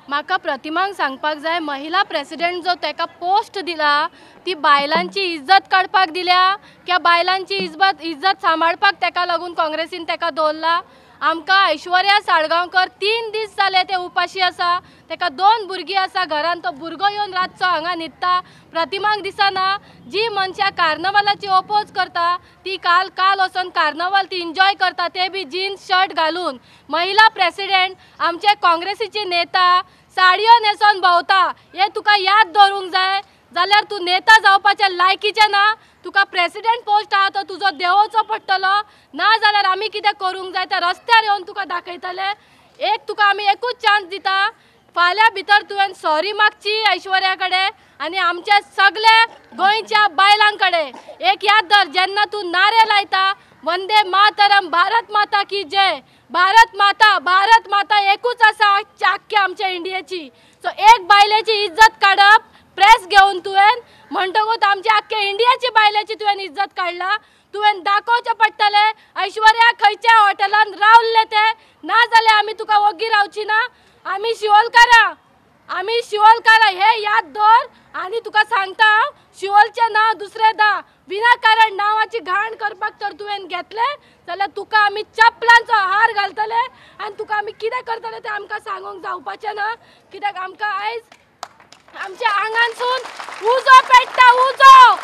म्हाका प्रतिमांक सांगपाक जाय, महिला प्रेसिडेंट जो तेका पोस्ट दिला ती बायलांची इज्जत काडपाक दिल्या क्या बायलांची इज्जत सांबाळपाक तेका लागून काँग्रेसीन तेका दवरला। आमकां ऐश्वर्या साळगांवकर 3 दीस जाले ते उपाशी आसा, तेका 2 भुरगीं आसा घरान, तो भुरगो येवन रातचो हांगा न्हिदता, प्रतिमांक दिसना। जी मनशां कार्नवालाची ओपोज करता ती काल वचून कार्नवाल ती एन्जॉय करता, ते बी जीन्स शर्ट घालून। महिला प्रेसिडेंट आमचे काँग्रेसीचे नेता साडयो न्हेसोन भोंवता, हे तुका याद दवरूंक जाय जाल्यार तूं नेता जावपाचे लायकीचें ना। तुका प्रेसिडेंट पोस्ट आहा तो तुजो देंवोवचो पडटलो, ना जाल्यार आमी कितें करूंक जाय ते रस्त्यार येवन तुका दाखयतले। तुका आमी एकूच चान्स दिता, फाल्यां भितर तुवें सॉरी मागची ऐश्वर्या कडेन आनी आमचे सगळे गोंयच्या बायलां कडेन। एक याद धर, जेन्ना तूं नारे लायता वंदे मातरम, भारत माता की जय, भारत माता एकूच आसा आख्ख्या आमच्या इंडियेची। सो एक बायलेची इज्जत काडप प्रेस घेवन तुवें म्हणटकूच आमच्या आख्ख्या इंडियाची बायलेची तुवें इज्जत काडला। तुवें दाखोवचें पडटलें ऐश्वर्या खंयच्या हॉटेलान रावल्ले ते, ना जाल्यार आमी तुका वग्गी रावची ना। आमी शिवोलकारा हे याद दवर। आनी तुका सांगता, शिवोलचें नांव दुसरें दा, विनाकारण नांवाची घाण करपाक तर तुवें घेतलें जाल्यार तुका आमी चपलांचो हार घालतले आनी तुका आमी कितें करतले तें आमकां सांगूंक जावपाचें ना। कित्याक आमकां आयज आमच्या आंगानसून उजो पेट्टा, उजो।